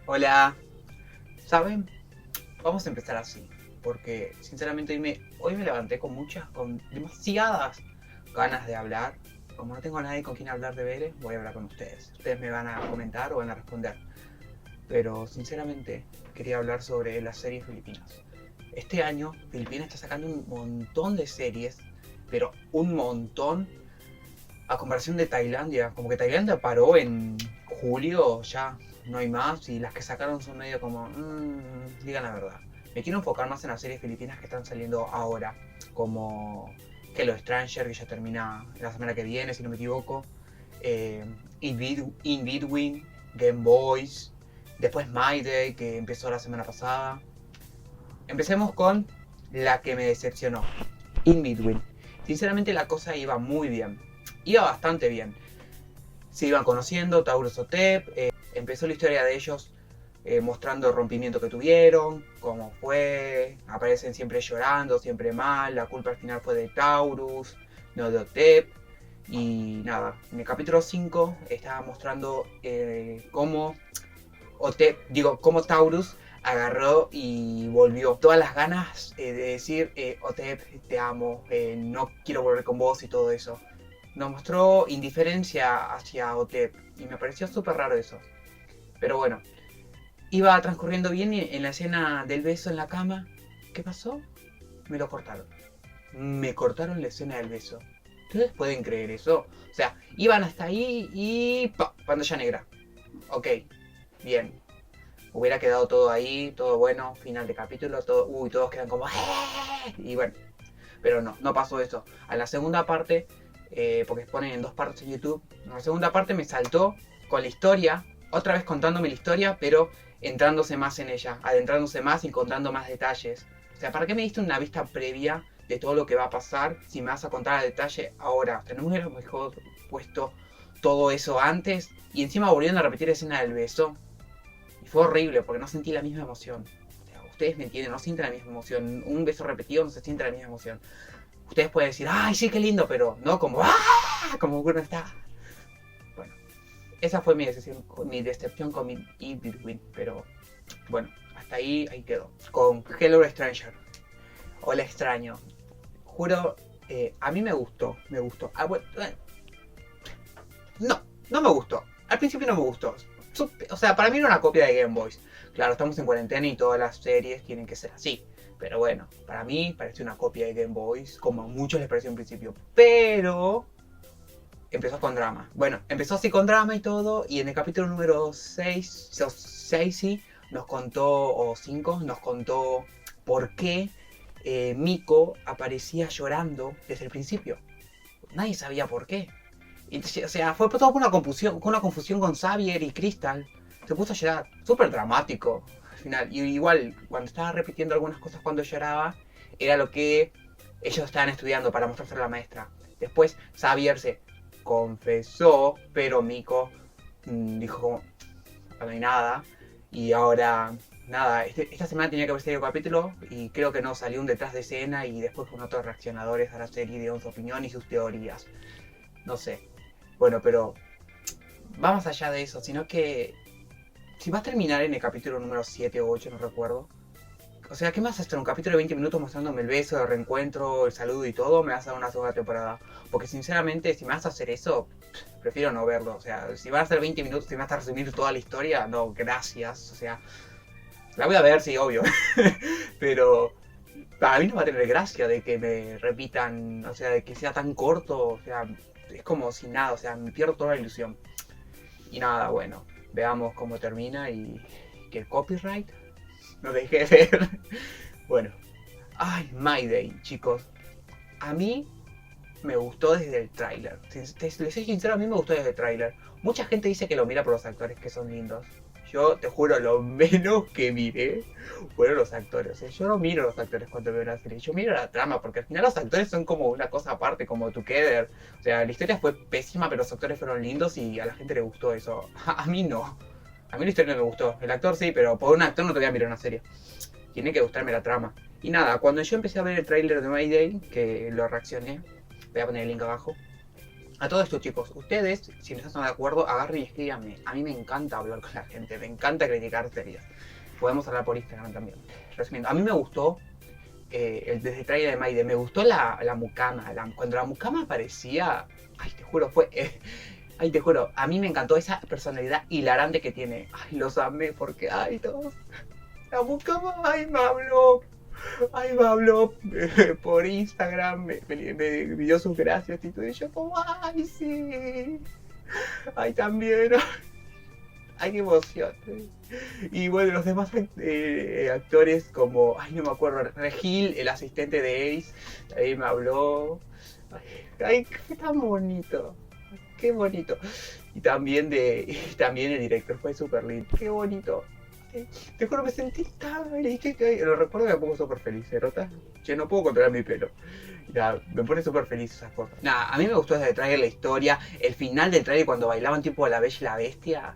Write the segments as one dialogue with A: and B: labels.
A: Hola, ¿saben? Vamos a empezar así, porque sinceramente hoy me levanté con demasiadas ganas de hablar. Como no tengo a nadie con quien hablar de Vélez, voy a hablar con ustedes. Ustedes me van a comentar o van a responder. Pero sinceramente quería hablar sobre las series filipinas. Este año Filipinas está sacando un montón de series, pero un montón a comparación de Tailandia. Como que Tailandia paró en julio, ya no hay más, y las que sacaron son medio como, digan la verdad. Me quiero enfocar más en las series filipinas que están saliendo ahora, como Hello Stranger, que ya termina la semana que viene, si no me equivoco. eh, In Between, Game Boys, después My Day, que empezó la semana pasada. Empecemos con la que me decepcionó, In Between. Sinceramente la cosa iba muy bien, iba bastante bien. Se iban conociendo, Taurus Otep, empezó la historia de ellos mostrando el rompimiento que tuvieron, cómo fue, aparecen siempre llorando, siempre mal, la culpa al final fue de Taurus, no de Otep. Y nada, en el capítulo 5 estaba mostrando cómo cómo Taurus agarró y volvió. Todas las ganas de decir, Otep, te amo, no quiero volver con vos y todo eso. Nos mostró indiferencia hacia Otep y me pareció súper raro eso. Pero bueno, iba transcurriendo bien y en la escena del beso en la cama, ¿qué pasó? Me lo cortaron. Me cortaron la escena del beso. ¿Ustedes pueden creer eso? O sea, iban hasta ahí y ¡pa! Pantalla negra. Ok, bien. Hubiera quedado todo ahí, todo bueno, final de capítulo, todo, todos quedan como y bueno, pero no pasó eso. A la segunda parte, porque ponen en dos partes en YouTube, en la segunda parte me saltó con la historia, otra vez contándome la historia, pero entrándose más en ella, adentrándose más y contando más detalles. O sea, ¿para qué me diste una vista previa de todo lo que va a pasar si me vas a contar a detalle ahora? O sea, no me hubiera mejor puesto todo eso antes y encima volviendo a repetir la escena del beso. Y fue horrible porque no sentí la misma emoción. O sea, ustedes me entienden, no sienten la misma emoción. Un beso repetido no se siente la misma emoción. Ustedes pueden decir, ay, sí, qué lindo, pero no como, ¡ah! Como uno está. Bueno, esa fue mi decepción con mi In Between. Pero bueno, hasta ahí quedó. Con Hello Stranger. Hola extraño. Juro, a mí me gustó. Bueno, no me gustó. Al principio no me gustó. O sea, para mí era una copia de Game Boys. Claro, estamos en cuarentena y todas las series tienen que ser así. Pero bueno, para mí pareció una copia de Game Boys, como a muchos les pareció en principio. Pero empezó con drama. Bueno, empezó así con drama y todo. Y en el capítulo número 6 sí, nos contó, o 5, nos contó por qué Miko aparecía llorando desde el principio. Nadie sabía por qué. Y, o sea, fue todo con una confusión con Xavier y Crystal. Se puso a llorar, súper dramático al final. Y igual, cuando estaba repitiendo algunas cosas cuando lloraba, era lo que ellos estaban estudiando para mostrárselo a la maestra. Después Xavier se confesó, pero Miko dijo como, no hay nada. Y ahora, nada, esta semana tenía que haber salido el capítulo y creo que no, salió un detrás de escena y después con otros reaccionadores a la serie dieron su opinión y sus teorías. No sé. Bueno, pero va más allá de eso, sino que si va a terminar en el capítulo número 7 o 8, no recuerdo. O sea, ¿qué más hacer? Un capítulo de 20 minutos mostrándome el beso, el reencuentro, el saludo y todo, me vas a dar una segunda temporada. Porque sinceramente, si me vas a hacer eso, prefiero no verlo. O sea, si van a ser 20 minutos y me vas a resumir toda la historia, no, gracias. O sea, la voy a ver, sí, obvio. Pero a mí no va a tener gracia de que me repitan, o sea, de que sea tan corto. O sea, es como sin nada, o sea, me pierdo toda la ilusión. Y nada, bueno, veamos cómo termina y que el copyright no deje de ver. Bueno, ay, My Day, chicos. A mí me gustó desde el tráiler. Les soy sincero, a mí me gustó desde el tráiler. Mucha gente dice que lo mira por los actores que son lindos. Yo te juro, lo menos que miré fueron los actores. Yo no miro los actores cuando veo la serie, yo miro la trama, porque al final los actores son como una cosa aparte, como Together. O sea, la historia fue pésima, pero los actores fueron lindos y a la gente le gustó eso. A mí no. A mí la historia no me gustó. El actor sí, pero por un actor no te voy a mirar una serie. Tiene que gustarme la trama. Y nada, cuando yo empecé a ver el tráiler de My Day, que lo reaccioné, voy a poner el link abajo. A todo esto, chicos, ustedes, si no están de acuerdo, agarren y escríbanme. A mí me encanta hablar con la gente, me encanta criticar series. Podemos hablar por Instagram también. Resumiendo, a mí me gustó desde el trailer de Maide, me gustó la mucama. Cuando la mucama aparecía, ay, te juro, ay, te juro, a mí me encantó esa personalidad hilarante que tiene. Ay, los amé porque, ay, todos. La mucama, ay, me habló por Instagram, me dio sus gracias y todo. Y yo como, ay, sí. Ay, también. Ay, qué emoción. Y bueno, los demás actores como, ay, no me acuerdo, Regil, el asistente de Ace, ahí me habló. Ay, qué tan bonito. Qué bonito. Y también el director fue súper lindo. Qué bonito. Te juro, me sentí tan feliz que lo recuerdo y me pongo súper feliz, ¿se nota? Che, no puedo controlar mi pelo. Ya, me pone súper feliz esas cosas. Nada, a mí me gustó desde el trailer la historia, el final del trailer cuando bailaban tipo La Bella y la Bestia.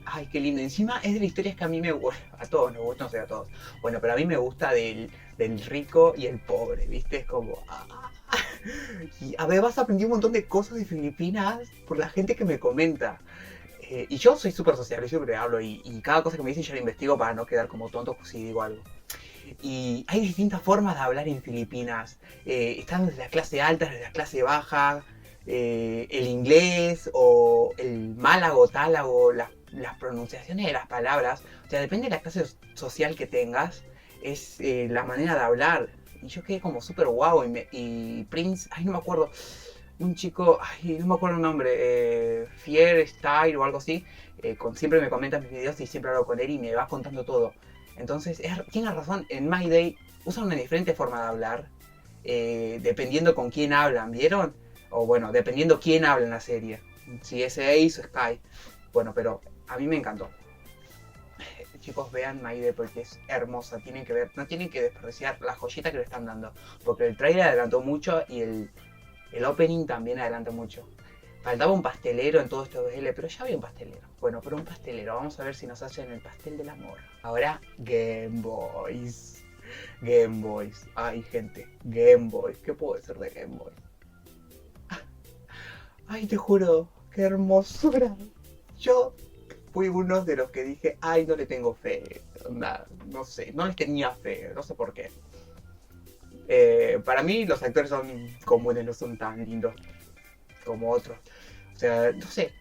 A: Ay, qué lindo. Encima es de las historias que a mí me gustan. A todos nos gustan, no sé a todos. Bueno, pero a mí me gusta del rico y el pobre, ¿viste? Es como... Y a ver, vas a aprender un montón de cosas de Filipinas por la gente que me comenta. Y yo soy súper sociable, yo siempre hablo y cada cosa que me dicen yo la investigo para no quedar como tonto si digo algo. Y hay distintas formas de hablar en Filipinas. Están desde la clase alta, desde la clase baja, el inglés o el málago, tálago, las pronunciaciones de las palabras. O sea, depende de la clase social que tengas, es la manera de hablar. Y yo quedé como súper guau. Y Prince, ay, no me acuerdo, un chico, ay, no me acuerdo el nombre, Fier Style o algo así, siempre me comenta mis videos y siempre hablo con él y me va contando todo. Entonces, tiene razón, en My Day usan una diferente forma de hablar, dependiendo con quién hablan, ¿vieron? O bueno, dependiendo quién habla en la serie, si es Ace o Sky. Bueno, pero a mí me encantó. Chicos, vean My Day porque es hermosa, tienen que ver, no tienen que desperdiciar la joyita que le están dando, porque el trailer adelantó mucho y el opening también adelanta mucho. Faltaba un pastelero en todo esto de BL, pero ya había un pastelero. Bueno, pero un pastelero. Vamos a ver si nos hacen el pastel del amor. Ahora, Game Boys. Game Boys. Ay, gente. Game Boys. ¿Qué puedo decir de Game Boys? Ay, te juro. Qué hermosura. Yo fui uno de los que dije, ay, no le tengo fe. No sé. No les tenía fe. No sé por qué. Para mí los actores son comunes, no son tan lindos como otros. O sea, no sé.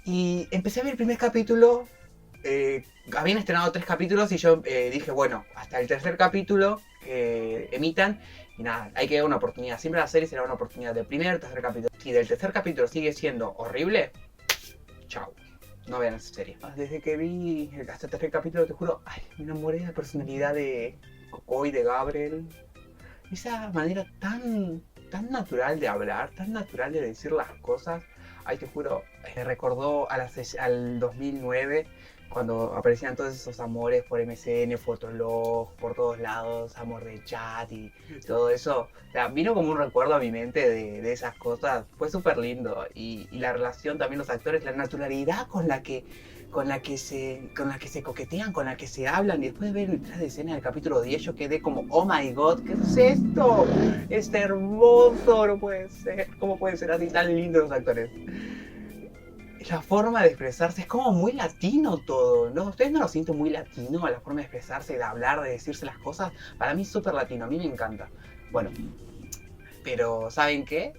A: Y empecé a ver el primer capítulo. Habían estrenado 3 capítulos y yo dije, bueno, hasta el tercer capítulo que emitan. Y nada, hay que dar una oportunidad. Siempre la serie será una oportunidad del primer, tercer capítulo. Si del tercer capítulo sigue siendo horrible, chao. No vean esa serie. Desde que vi hasta el tercer capítulo, te juro, ay, me enamoré de la personalidad de Coco y de Gabriel. Esa manera tan natural de hablar, tan natural de decir las cosas. Ay, te juro, me recordó al 2009, cuando aparecían todos esos amores por MSN, Fotolog, por todos lados, amor de chat y todo eso. O sea, vino como un recuerdo a mi mente de esas cosas. Fue súper lindo. Y la relación también, los actores, la naturalidad con la que se coquetean, con la que se hablan. Y después de ver detrás de escena del capítulo 10, yo quedé como, oh my god, ¿qué es esto? Es hermoso, no puede ser. ¿Cómo pueden ser así tan lindos los actores? La forma de expresarse es como muy latino todo, ¿no? ¿Ustedes no lo sienten muy latino la forma de expresarse, de hablar, de decirse las cosas? Para mí es súper latino, a mí me encanta. Bueno, pero ¿saben qué?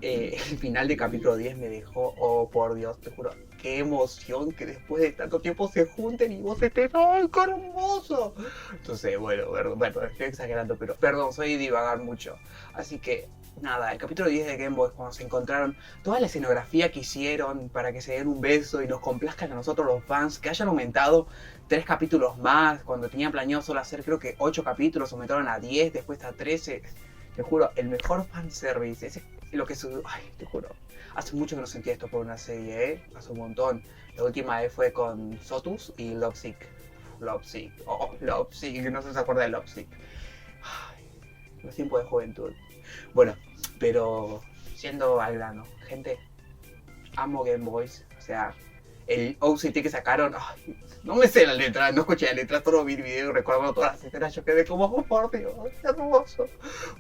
A: El final del capítulo 10 me dejó, oh por Dios, te juro, qué emoción que después de tanto tiempo se junten y vos estés, ¡ay, qué hermoso! Entonces, bueno, estoy exagerando, pero perdón, soy divagar mucho. Así que, nada, el capítulo 10 de Game Boy, cuando se encontraron, toda la escenografía que hicieron para que se den un beso y nos complazcan a nosotros los fans, que hayan aumentado 3 capítulos más, cuando tenían planeado solo hacer creo que 8 capítulos, aumentaron a 10, después a 13. Te juro, el mejor fanservice, ese lo que ay, te juro. Hace mucho que no sentía esto por una serie, hace un montón. La última vez fue con Sotus y Lovesick. Lovesick, no sé si se acuerda de Lovesick. Los tiempos de juventud. Bueno, pero siendo al grano, gente, amo Game Boys. O sea, el OCT que sacaron, ay, no me sé la letra, no escuché la letra, solo vi el video y recordando todas las escenas, yo quedé como, oh, por Dios, qué hermoso.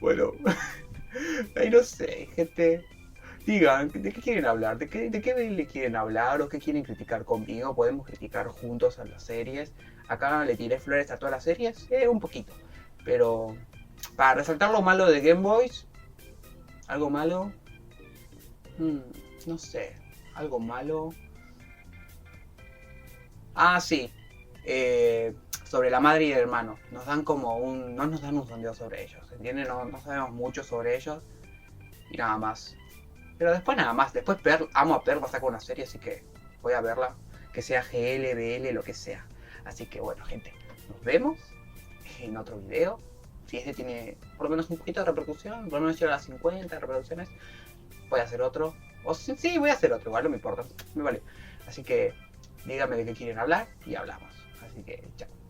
A: Bueno, ay, no sé, gente, Digan, ¿de qué quieren hablar? ¿De qué le quieren hablar o qué quieren criticar conmigo? Podemos criticar juntos a las series. Acá le tiré flores a todas las series, un poquito. Pero para resaltar lo malo de Game Boys, algo malo, mm, no sé, algo malo. Ah, sí, sobre la madre y el hermano. Nos dan como un, no nos dan un sondeo sobre ellos, ¿entienden? No sabemos mucho sobre ellos y nada más. Pero después nada más. Después amo a Pearl, va a sacar una serie, así que voy a verla. Que sea GL, BL, lo que sea. Así que bueno, gente, nos vemos en otro video. Si este tiene por lo menos un poquito de repercusión, por lo menos llega a las 50 reproducciones, voy a hacer otro. O sí, voy a hacer otro, igual no me importa. Me vale. Así que díganme de qué quieren hablar y hablamos. Así que chao.